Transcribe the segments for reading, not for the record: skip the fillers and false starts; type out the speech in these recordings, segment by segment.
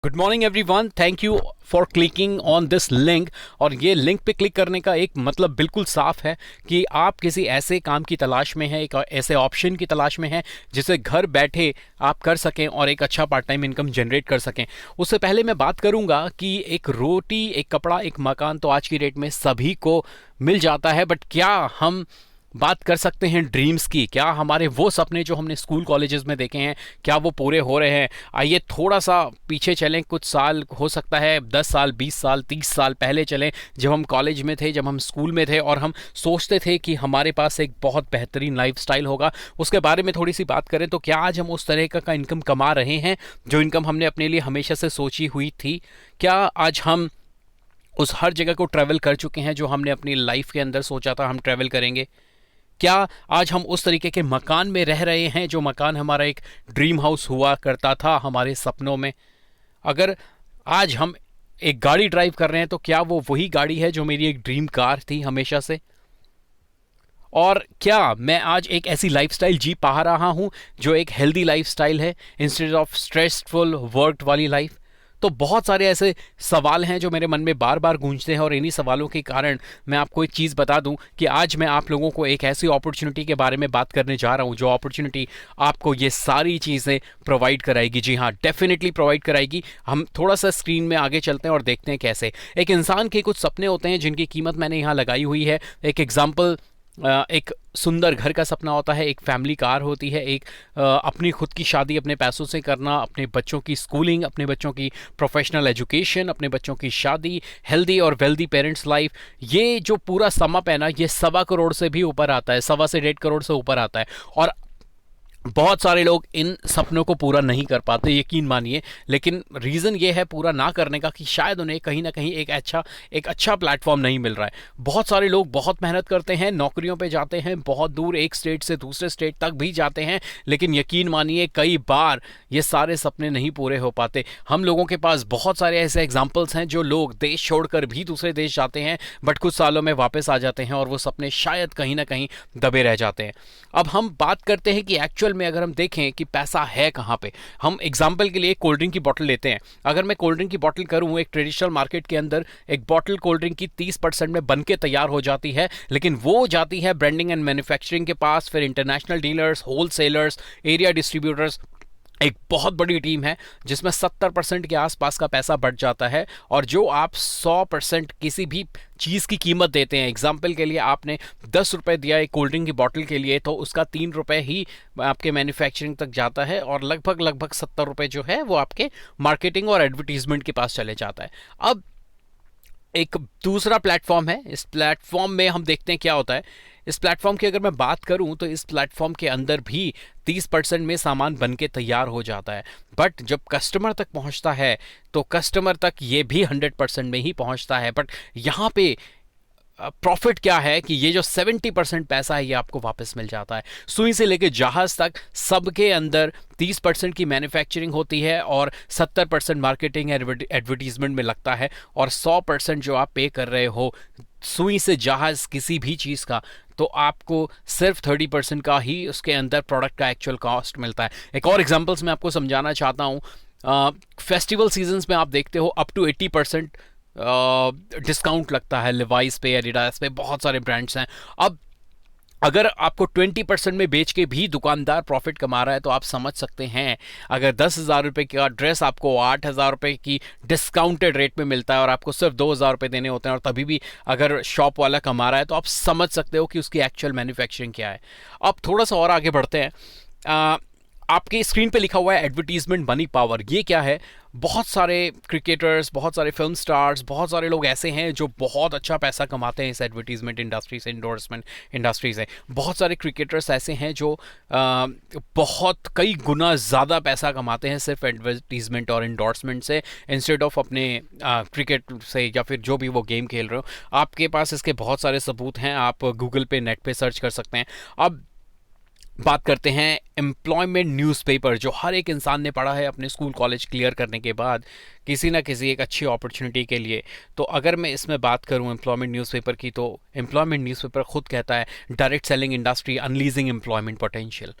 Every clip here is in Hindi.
Good morning everyone, thank you for clicking on this link. और ये लिंक पे क्लिक करने का एक मतलब बिल्कुल साफ है कि आप किसी ऐसे काम की तलाश में हैं, एक ऐसे ऑप्शन की तलाश में हैं जिसे घर बैठे आप कर सकें और एक अच्छा पार्ट टाइम इनकम जनरेट कर सकें। उससे पहले मैं बात करूंगा कि एक रोटी, एक कपड़ा, एक मकान तो आज की डेट में सभी को मिल जाता है, बट क्या हम बात कर सकते हैं ड्रीम्स की? क्या हमारे वो सपने जो हमने स्कूल कॉलेजेस में देखे हैं, क्या वो पूरे हो रहे हैं? आइए थोड़ा सा पीछे चलें, कुछ साल, हो सकता है 10 साल, 20 साल, 30 साल पहले चलें, जब हम कॉलेज में थे, जब हम स्कूल में थे और हम सोचते थे कि हमारे पास एक बहुत बेहतरीन लाइफस्टाइल होगा। उसके बारे में थोड़ी सी बात करें तो क्या आज हम उस तरह का इनकम कमा रहे हैं जो इनकम हमने अपने लिए हमेशा से सोची हुई थी? क्या आज हम उस हर जगह को ट्रैवल कर चुके हैं जो हमने अपनी लाइफ के अंदर सोचा था हम ट्रैवल करेंगे? क्या आज हम उस तरीके के मकान में रह रहे हैं जो मकान हमारा एक ड्रीम हाउस हुआ करता था हमारे सपनों में? अगर आज हम एक गाड़ी ड्राइव कर रहे हैं तो क्या वो वही गाड़ी है जो मेरी एक ड्रीम कार थी हमेशा से? और क्या मैं आज एक ऐसी लाइफस्टाइल जी पा रहा हूं जो एक हेल्दी लाइफस्टाइल है इंस्टेड ऑफ स्ट्रेसफुल वर्क वाली लाइफ? तो बहुत सारे ऐसे सवाल हैं जो मेरे मन में बार बार गूंजते हैं और इन्हीं सवालों के कारण मैं आपको एक चीज़ बता दूं कि आज मैं आप लोगों को एक ऐसी अपॉर्चुनिटी के बारे में बात करने जा रहा हूं जो अपॉर्चुनिटी आपको ये सारी चीज़ें प्रोवाइड कराएगी। जी हाँ, डेफिनेटली प्रोवाइड कराएगी। हम थोड़ा सा स्क्रीन में आगे चलते हैं और देखते हैं कैसे। एक इंसान के कुछ सपने होते हैं जिनकी कीमत मैंने यहाँ लगाई हुई है। एक एग्जाम्पल, एक सुंदर घर का सपना होता है, एक फैमिली कार होती है, एक अपनी खुद की शादी अपने पैसों से करना, अपने बच्चों की स्कूलिंग, अपने बच्चों की प्रोफेशनल एजुकेशन, अपने बच्चों की शादी, हेल्दी और वेल्दी पेरेंट्स लाइफ। ये जो पूरा समअप है ना, ये 1.25 करोड़ से भी ऊपर आता है, 1.25 से 1.5 करोड़ से ऊपर आता है। और बहुत सारे लोग इन सपनों को पूरा नहीं कर पाते, यकीन मानिए। लेकिन रीज़न ये है पूरा ना करने का कि शायद उन्हें कहीं ना कहीं एक अच्छा प्लेटफॉर्म नहीं मिल रहा है। बहुत सारे लोग बहुत मेहनत करते हैं, नौकरियों पे जाते हैं, बहुत दूर एक स्टेट से दूसरे स्टेट तक भी जाते हैं, लेकिन यकीन मानिए कई बार ये सारे सपने नहीं पूरे हो पाते। हम लोगों के पास बहुत सारे ऐसे एग्जाम्पल्स हैं जो लोग देश छोड़कर भी दूसरे देश जाते हैं, बट कुछ सालों में वापस आ जाते हैं और वो सपने शायद कहीं ना कहीं दबे रह जाते हैं। अब हम बात करते हैं कि एक्चुअल में अगर हम देखें कि पैसा है कहां पे। हम एग्जांपल के लिए कोल्ड ड्रिंक की बोतल लेते हैं। अगर मैं कोल्ड ड्रिंक की बोतल करूं एक ट्रेडिशनल मार्केट के अंदर, एक बोतल कोल्ड ड्रिंक की 30% में बन के तैयार हो जाती है, लेकिन वो जाती है ब्रांडिंग एंड मैन्युफैक्चरिंग के पास, फिर international dealers, wholesalers, area distributors, एक बहुत बड़ी टीम है जिसमें 70% के आसपास का पैसा बढ़ जाता है। और जो आप 100% किसी भी चीज़ की कीमत देते हैं, एग्जाम्पल के लिए आपने 10 रुपये दिया एक कोल्ड ड्रिंक की बोतल के लिए, तो उसका 3 रुपये ही आपके मैन्युफैक्चरिंग तक जाता है और लगभग लगभग 70 रुपये जो है वो आपके मार्केटिंग और एडवर्टीजमेंट के पास चले जाता है। अब एक दूसरा प्लेटफॉर्म है, इस प्लेटफॉर्म में हम देखते हैं क्या होता है। इस प्लेटफॉर्म की अगर मैं बात करूं तो इस प्लेटफॉर्म के अंदर भी 30% में सामान बन के तैयार हो जाता है, बट जब कस्टमर तक पहुंचता है तो कस्टमर तक ये भी 100% में ही पहुंचता है। बट यहाँ पे प्रॉफिट क्या है कि ये जो 70% पैसा है ये आपको वापस मिल जाता है। सुई से लेके जहाज तक सबके अंदर 30% की मैन्युफैक्चरिंग होती है और 70% मार्केटिंग एडवर्टीजमेंट में लगता है, और 100% जो आप पे कर रहे हो सुई से जहाज किसी भी चीज़ का, तो आपको सिर्फ 30% का ही उसके अंदर प्रोडक्ट का एक्चुअल कॉस्ट मिलता है। एक और एग्जांपल्स मैं आपको समझाना चाहता हूँ। फेस्टिवल सीजन्स में आप देखते हो अप टू 80% डिस्काउंट लगता है लिवाइस पे, एडिडास पे, बहुत सारे ब्रांड्स हैं। अब अगर आपको 20% में बेच के भी दुकानदार प्रॉफिट कमा रहा है तो आप समझ सकते हैं, अगर 10,000 रुपये का ड्रेस आपको 8,000 रुपये की डिस्काउंटेड रेट में मिलता है और आपको सिर्फ 2,000 रुपये देने होते हैं, और तभी भी अगर शॉप वाला कमा रहा है, तो आप समझ सकते हो कि उसकी एक्चुअल मैन्युफैक्चरिंग क्या है। अब थोड़ा सा और आगे बढ़ते हैं। आपके स्क्रीन पे लिखा हुआ है एडवर्टीजमेंट मनी पावर। ये क्या है? बहुत सारे क्रिकेटर्स, बहुत सारे फिल्म स्टार्स, बहुत सारे लोग ऐसे हैं जो बहुत अच्छा पैसा कमाते हैं इस एडवर्टीजमेंट इंडस्ट्री से, इंडोर्समेंट इंडस्ट्री से। बहुत सारे क्रिकेटर्स ऐसे हैं जो बहुत कई गुना ज़्यादा पैसा कमाते हैं सिर्फ एडवर्टीजमेंट और इंडोर्समेंट से, इंस्टेड ऑफ अपने क्रिकेट से या फिर जो भी वो गेम खेल रहे हो। आपके पास इसके बहुत सारे सबूत हैं, आप गूगल पे, नेट पे सर्च कर सकते हैं। अब बात करते हैं एम्प्लॉयमेंट न्यूज़पेपर जो हर एक इंसान ने पढ़ा है अपने स्कूल कॉलेज क्लियर करने के बाद किसी ना किसी एक अच्छी अपॉर्चुनिटी के लिए। तो अगर मैं इसमें बात करूं एम्प्लॉयमेंट न्यूज़पेपर की, तो एम्प्लॉयमेंट न्यूज़पेपर खुद कहता है direct selling industry unleashing employment potential.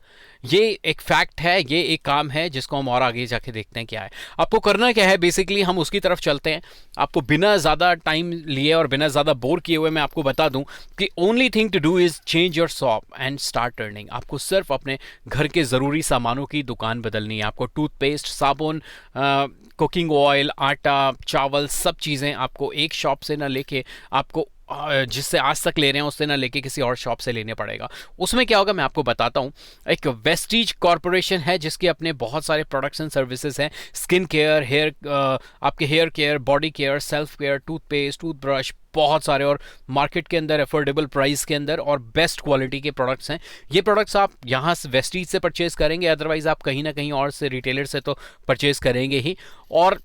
ये एक फैक्ट है, ये एक काम है जिसको हम और आगे जाके देखते हैं क्या है। आपको करना क्या है, बेसिकली हम उसकी तरफ चलते हैं। आपको बिना ज़्यादा टाइम लिए और बिना ज़्यादा बोर किए हुए मैं आपको बता दूं कि only thing to do is change your shop and start earning. आपको सिर्फ अपने घर के ज़रूरी सामानों की दुकान बदलनी है। आपको टूथपेस्ट, साबुन, कुकिंग ऑयल, आटा, चावल, सब चीज़ें आपको एक शॉप से ना लेके आपको जिससे आज तक ले रहे हैं उससे ना लेके किसी और शॉप से लेने पड़ेगा। उसमें क्या होगा मैं आपको बताता हूँ। एक वेस्टीज कॉरपोरेशन है जिसके अपने बहुत सारे प्रोडक्ट्स एंड सर्विसेज हैं। स्किन केयर, आपके hair care, body care, self care, toothpaste, toothbrush, बहुत सारे, और मार्केट के अंदर अफोर्डेबल प्राइस के अंदर और बेस्ट क्वालिटी के प्रोडक्ट्स हैं। ये प्रोडक्ट्स आप यहाँ से वेस्टीज से परचेज करेंगे, अदरवाइज आप कहीं ना कहीं और से रिटेलर से तो परचेज करेंगे ही। और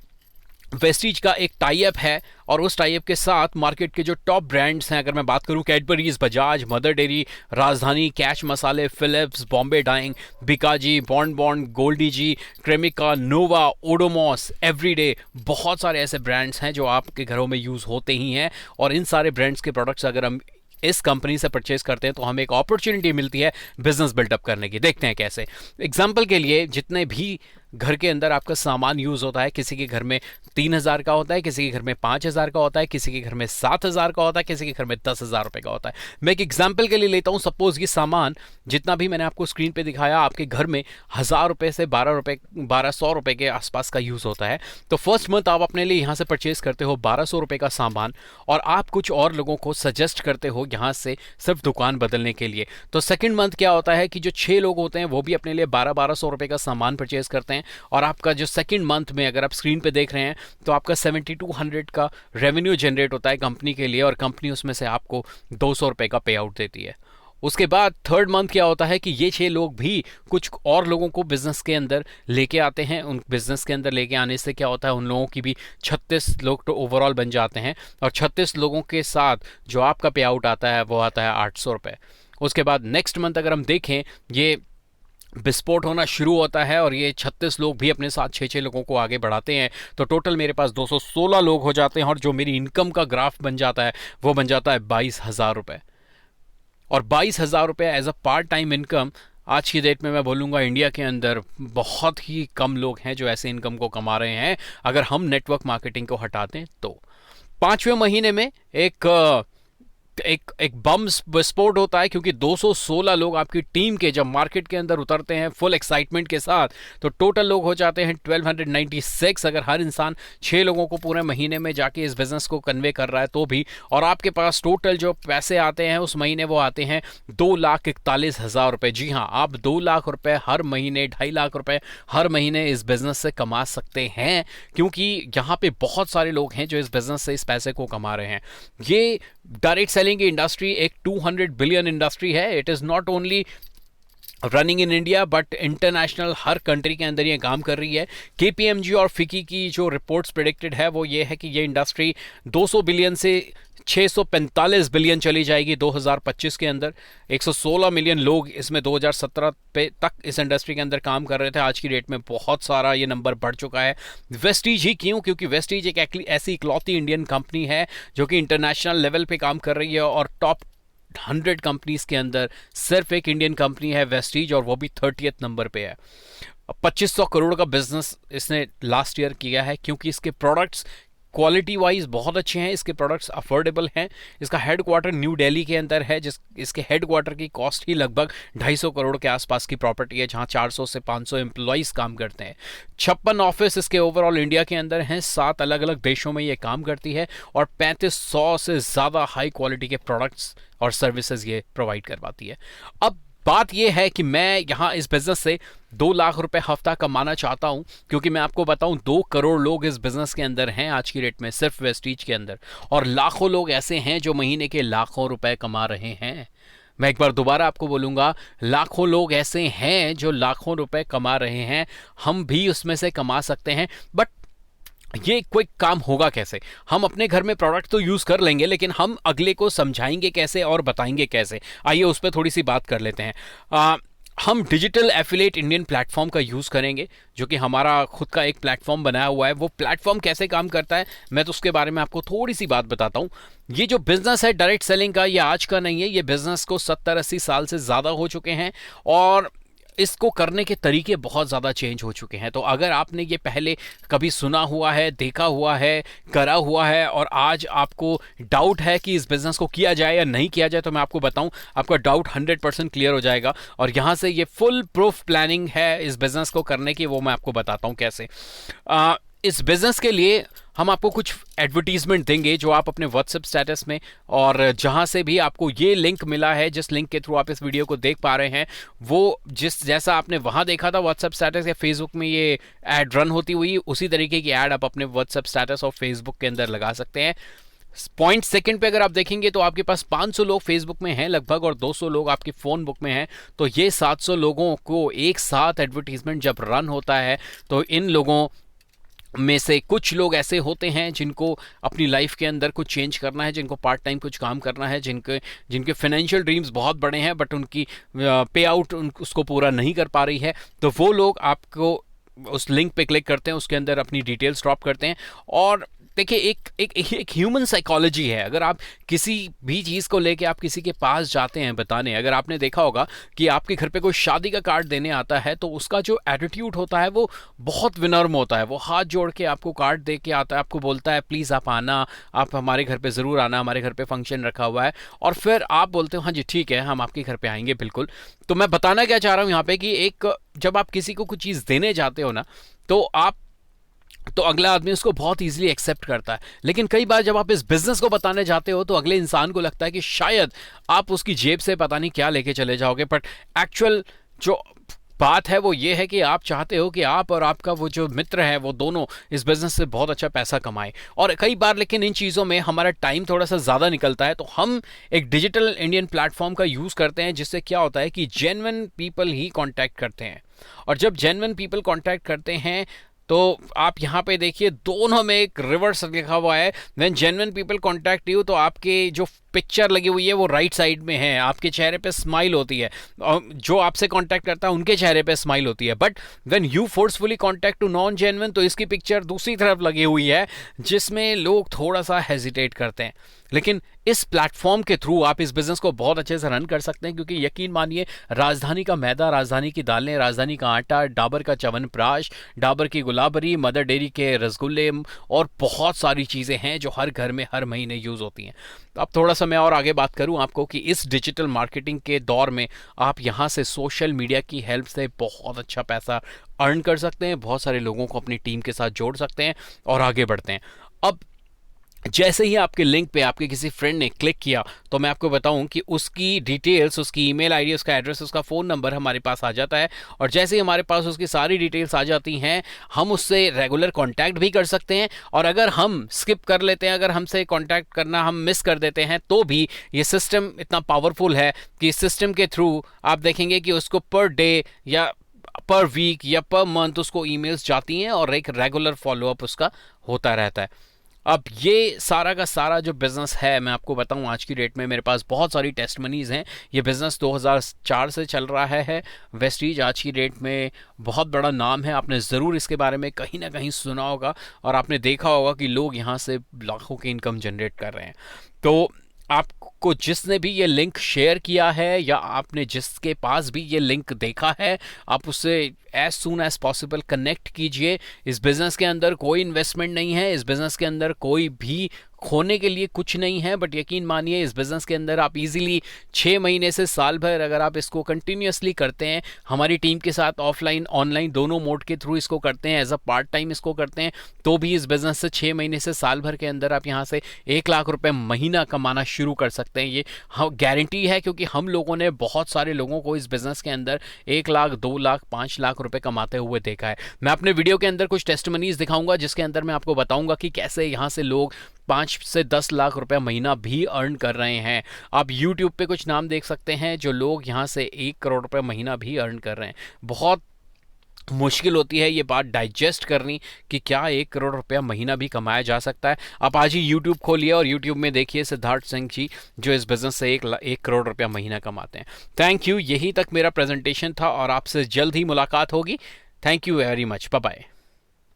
वेस्टीज का एक टाई अप है और उस टाई अप के साथ मार्केट के जो टॉप ब्रांड्स हैं, अगर मैं बात करूं Cadbury's, Bajaj, Mother Dairy, Rajdhani, Catch मसाले, Philips, Bombay Dyeing, Bikaji, Bond, Goldiee जी, क्रेमिका, नोवा, ओडोमॉस, एवरीडे, बहुत सारे ऐसे ब्रांड्स हैं जो आपके घरों में यूज़ होते ही हैं। और इन सारे ब्रांड्स के प्रोडक्ट्स अगर हम इस कंपनी से परचेज करते हैं तो हमें एक अपॉर्चुनिटी मिलती है बिजनेस बिल्डअप करने की। देखते हैं कैसे। एग्जाम्पल के लिए, जितने भी घर के अंदर आपका सामान यूज़ होता है, किसी के घर में 3,000 का होता है, किसी के घर में 5,000 का होता है, किसी के घर में 7,000 का होता है, किसी के घर में 10,000 रुपये का होता है। मैं एक एग्जाम्पल के लिए लेता हूँ। सपोज ये सामान जितना भी मैंने आपको स्क्रीन पे दिखाया आपके घर में 1,000 रुपये से 1,200 रुपये के आसपास का यूज़ होता है। तो फर्स्ट मंथ आप अपने लिए यहाँ से परचेज करते हो 1,200 रुपये का सामान, और आप कुछ और लोगों को सजेस्ट करते हो यहाँ से सिर्फ दुकान बदलने के लिए। तो सेकेंड मंथ क्या होता है कि जो 6 लोग होते हैं वो भी अपने लिए 1,200 रुपये का सामान परचेज करते हैं, और आपका जो सेकंड मंथ में, अगर आप स्क्रीन पे देख रहे हैं, तो आपका 7,200 का रेवेन्यू जनरेट होता है कंपनी के लिए, और कंपनी उसमें से आपको 200 रुपये का पे आउट देती है। उसके बाद थर्ड मंथ क्या होता है कि ये 6 लोग भी कुछ और लोगों को बिजनेस के अंदर लेके आते हैं। उन बिजनेस के अंदर लेके आने से क्या होता है, उन लोगों की भी 36 लोग तो ओवरऑल बन जाते हैं, और 36 लोगों के साथ जो आपका पे आउट आता है वो आता है 800 रुपये। उसके बाद नेक्स्ट मंथ अगर हम देखें, ये विस्फोट होना शुरू होता है और ये 36 लोग भी अपने साथ 6-6 लोगों को आगे बढ़ाते हैं, तो टोटल मेरे पास 216 लोग हो जाते हैं, और जो मेरी इनकम का ग्राफ बन जाता है वो बन जाता है 22,000 रुपये। और 22,000 रुपये as a part time income आज की डेट में मैं बोलूँगा इंडिया के अंदर बहुत ही कम लोग हैं जो ऐसे इनकम को कमा रहे हैं, अगर हम नेटवर्क मार्केटिंग को हटा दें तो। 5वें महीने में एक बम विस्फोट होता है, क्योंकि 216 लोग आपकी टीम के जब मार्केट के अंदर उतरते हैं फुल एक्साइटमेंट के साथ, तो टोटल लोग हो जाते हैं 1296। अगर हर इंसान 6 लोगों को पूरे महीने में जाके इस बिज़नेस को कन्वे कर रहा है तो भी, और आपके पास टोटल जो पैसे आते हैं उस महीने वो आते हैं 2,41,000 रुपये। जी हाँ, आप 2 लाख रुपये हर महीने, 2.5 लाख रुपये हर महीने इस बिज़नेस से कमा सकते हैं, क्योंकि यहाँ पे बहुत सारे लोग हैं जो इस बिज़नेस से इस पैसे को कमा रहे हैं। ये डायरेक्ट सेलिंग की इंडस्ट्री एक 200 बिलियन इंडस्ट्री है। It is not only running in India but international, her country के अंदर ये काम कर रही है। KPMG और फिकी की जो रिपोर्ट्स प्रेडिक्टेड है वो ये है कि ये इंडस्ट्री 200 बिलियन से 645 बिलियन चली जाएगी 2025 के अंदर। 116 मिलियन लोग इसमें 2017 पे तक इस इंडस्ट्री के अंदर काम कर रहे थे। आज की डेट में बहुत सारा ये नंबर बढ़ चुका है। वेस्टीज ही क्यों? क्योंकि वेस्टीज एक ऐसी इकलौती इंडियन कंपनी है जो कि इंटरनेशनल लेवल पे काम कर रही है, और टॉप 100 कंपनीज के अंदर सिर्फ एक इंडियन कंपनी है वेस्टीज, और वो भी 30th नंबर पे है। 2500 करोड़ का बिजनेस इसने लास्ट ईयर किया है, क्योंकि इसके प्रोडक्ट्स क्वालिटी वाइज बहुत अच्छे हैं, इसके प्रोडक्ट्स अफोर्डेबल हैं। इसका हेडक्वार्टर न्यू दिल्ली के अंदर है, इसके हेडक्वार्टर की कॉस्ट ही लगभग 250 करोड़ के आसपास की प्रॉपर्टी है, जहां 400 से 500 एम्प्लॉइज काम करते हैं। 56 ऑफिस इसके ओवरऑल इंडिया के अंदर हैं, 7 अलग अलग देशों में ये काम करती है, और 3500 से ज़्यादा हाई क्वालिटी के प्रोडक्ट्स और सर्विसेज ये प्रोवाइड करवाती है। अब बात यह है कि मैं यहाँ इस बिज़नेस से 2 लाख रुपए हफ्ता कमाना चाहता हूँ, क्योंकि मैं आपको बताऊँ 2 करोड़ लोग इस बिज़नेस के अंदर हैं आज की डेट में, सिर्फ वेस्टीज के अंदर, और लाखों लोग ऐसे हैं जो महीने के लाखों रुपए कमा रहे हैं। मैं एक बार दोबारा आपको बोलूँगा, लाखों लोग ऐसे हैं जो लाखों रुपए कमा रहे हैं। हम भी उसमें से कमा सकते हैं, बट ये कोई काम होगा कैसे? हम अपने घर में प्रोडक्ट तो यूज़ कर लेंगे, लेकिन हम अगले को समझाएंगे कैसे और बताएंगे कैसे? आइए उस पर थोड़ी सी बात कर लेते हैं। हम डिजिटल एफिलिएट इंडियन प्लेटफॉर्म का यूज़ करेंगे, जो कि हमारा खुद का एक प्लेटफॉर्म बनाया हुआ है। वो प्लेटफॉर्म कैसे काम करता है मैं तो उसके बारे में आपको थोड़ी सी बात बताता हूँ। ये जो बिज़नेस है डायरेक्ट सेलिंग का, ये आज का नहीं है, ये बिज़नेस को 70-80 साल से ज़्यादा हो चुके हैं और इसको करने के तरीके बहुत ज़्यादा चेंज हो चुके हैं। तो अगर आपने ये पहले कभी सुना हुआ है, देखा हुआ है, करा हुआ है और आज आपको डाउट है कि इस बिज़नेस को किया जाए या नहीं किया जाए, तो मैं आपको बताऊं आपका डाउट 100% क्लियर हो जाएगा। और यहाँ से ये फुल प्रूफ प्लानिंग है इस बिज़नेस को करने की, वो मैं आपको बताता हूँ कैसे। इस बिज़नेस के लिए हम आपको कुछ एडवर्टीजमेंट देंगे जो आप अपने व्हाट्सएप स्टेटस में और जहां से भी आपको ये लिंक मिला है, जिस लिंक के थ्रू आप इस वीडियो को देख पा रहे हैं, वो जैसा आपने वहां देखा था व्हाट्सएप स्टेटस या फेसबुक में ये ऐड रन होती हुई, उसी तरीके की ऐड आप अपने व्हाट्सएप स्टेटस और फेसबुक के अंदर लगा सकते हैं। पॉइंट सेकंड पे अगर आप देखेंगे तो आपके पास 500 लोग फेसबुक में हैं लगभग और 200 लोग आपके फ़ोन बुक में हैं। तो ये 700 लोगों को एक साथ एडवर्टीजमेंट जब रन होता है तो इन लोगों में से कुछ लोग ऐसे होते हैं जिनको अपनी लाइफ के अंदर कुछ चेंज करना है, जिनको पार्ट टाइम कुछ काम करना है, जिनके फाइनेंशियल ड्रीम्स बहुत बड़े हैं बट उनकी पे आउट उसको पूरा नहीं कर पा रही है। तो वो लोग आपको उस लिंक पे क्लिक करते हैं, उसके अंदर अपनी डिटेल्स ड्रॉप करते हैं। और देखिए एक ह्यूमन साइकोलॉजी है। अगर आप किसी भी चीज़ को लेके आप किसी के पास जाते हैं बताने, अगर आपने देखा होगा कि आपके घर पे कोई शादी का कार्ड देने आता है तो उसका जो एटीट्यूड होता है वो बहुत विनम्र होता है। वो हाथ जोड़ के आपको कार्ड दे के आता है, आपको बोलता है प्लीज़ आप आना, आप हमारे घर पे ज़रूर आना, हमारे घर पे फंक्शन रखा हुआ है। और फिर आप बोलते हो हाँ जी ठीक है, हम आपके घर पे आएंगे बिल्कुल। तो मैं बताना क्या चाह रहा हूँ यहाँ पे कि जब आप किसी को कुछ चीज़ देने जाते हो ना तो अगला आदमी उसको बहुत इजीली एक्सेप्ट करता है। लेकिन कई बार जब आप इस बिजनेस को बताने जाते हो तो अगले इंसान को लगता है कि शायद आप उसकी जेब से पता नहीं क्या लेके चले जाओगे। बट एक्चुअल जो बात है वो ये है कि आप चाहते हो कि आप और आपका वो जो मित्र है वो दोनों इस बिज़नेस से बहुत अच्छा पैसा कमाएं। और कई बार लेकिन इन चीज़ों में हमारा टाइम थोड़ा सा ज़्यादा निकलता है, तो हम एक डिजिटल इंडियन प्लेटफॉर्म का यूज़ करते हैं, जिससे क्या होता है कि जेन्युइन पीपल ही कांटेक्ट करते हैं। और जब जेन्युइन पीपल कांटेक्ट करते हैं तो आप यहाँ पे देखिए दोनों में एक रिवर्स लिखा हुआ है, when genuine people contact you, तो आपके जो पिक्चर लगी हुई है वो राइट साइड में है, आपके चेहरे पे स्माइल होती है, और जो आपसे कांटेक्ट करता है उनके चेहरे पे स्माइल होती है। But when you forcefully contact to non genuine, तो इसकी पिक्चर दूसरी तरफ लगी हुई है जिसमें लोग थोड़ा सा हेजिटेट करते हैं। लेकिन इस प्लेटफॉर्म के थ्रू आप इस बिज़नेस को बहुत अच्छे से रन कर सकते हैं, क्योंकि यकीन मानिए राजधानी का मैदा, राजधानी की दालें, राजधानी का आटा, डाबर का च्यवनप्राश, डाबर की गुलाबरी, मदर डेयरी के रसगुल्ले और बहुत सारी चीज़ें हैं जो हर घर में हर महीने यूज़ होती हैं। तो अब थोड़ा सा मैं और आगे बात करूं आपको कि इस डिजिटल मार्केटिंग के दौर में आप यहां से सोशल मीडिया की हेल्प से बहुत अच्छा पैसा अर्न कर सकते हैं, बहुत सारे लोगों को अपनी टीम के साथ जोड़ सकते हैं और आगे बढ़ते हैं। अब जैसे ही आपके लिंक पे आपके किसी फ्रेंड ने क्लिक किया तो मैं आपको बताऊं कि उसकी डिटेल्स, उसकी ईमेल आईडी, उसका एड्रेस, उसका फ़ोन नंबर हमारे पास आ जाता है। और जैसे ही हमारे पास उसकी सारी डिटेल्स आ जाती हैं, हम उससे रेगुलर कांटेक्ट भी कर सकते हैं। और अगर हम स्किप कर लेते हैं, अगर हमसे कांटेक्ट करना हम मिस कर देते हैं, तो भी ये सिस्टम इतना पावरफुल है कि इस सिस्टम के थ्रू आप देखेंगे कि उसको पर डे या पर वीक या पर मंथ उसको ईमेल्स जाती हैं और एक रेगुलर फॉलोअप उसका होता रहता है। अब ये सारा का सारा जो बिज़नेस है, मैं आपको बताऊं आज की डेट में मेरे पास बहुत सारी टेस्टमनीज़ हैं। ये बिज़नेस 2004 से चल रहा है। वेस्टीज आज की डेट में बहुत बड़ा नाम है, आपने ज़रूर इसके बारे में कहीं ना कहीं सुना होगा और आपने देखा होगा कि लोग यहाँ से लाखों की इनकम जनरेट कर रहे हैं। तो आपको जिसने भी ये लिंक शेयर किया है या आपने जिसके पास भी ये लिंक देखा है, आप उससे as soon as possible connect कीजिए। इस बिज़नेस के अंदर कोई इन्वेस्टमेंट नहीं है, इस बिज़नेस के अंदर कोई भी खोने के लिए कुछ नहीं है। बट यकीन मानिए इस बिज़नेस के अंदर आप इजीली 6 महीने से साल भर अगर आप इसको कंटिन्यूसली करते हैं, हमारी टीम के साथ ऑफलाइन ऑनलाइन दोनों मोड के थ्रू इसको करते हैं, एज अ पार्ट टाइम इसको करते हैं, तो भी इस बिज़नेस से 6 महीने से साल भर के अंदर आप यहाँ से 1 लाख रुपए महीना कमाना शुरू कर सकते हैं। ये गारंटी है, क्योंकि हम लोगों ने बहुत सारे लोगों को इस बिज़नेस के अंदर 1 लाख, 2 लाख, 5 लाख रुपए कमाते हुए देखा है। मैं अपने वीडियो के अंदर कुछ टेस्टिमनीज दिखाऊंगा जिसके अंदर मैं आपको बताऊंगा कि कैसे यहाँ से लोग 5 से 10 लाख रुपए महीना भी अर्न कर रहे हैं। आप YouTube पे कुछ नाम देख सकते हैं जो लोग यहाँ से 1 करोड़ रुपए महीना भी अर्न कर रहे हैं। बहुत मुश्किल होती है ये बात डाइजेस्ट करनी कि क्या 1 करोड़ रुपया महीना भी कमाया जा सकता है। आप आज ही यूट्यूब खोलिए और यूट्यूब में देखिए सिद्धार्थ सिंह जी जो इस बिज़नेस से 1 करोड़ रुपया महीना कमाते हैं। थैंक यू, यही तक मेरा प्रेजेंटेशन था और आपसे जल्द ही मुलाकात होगी। Thank you very much, bye bye.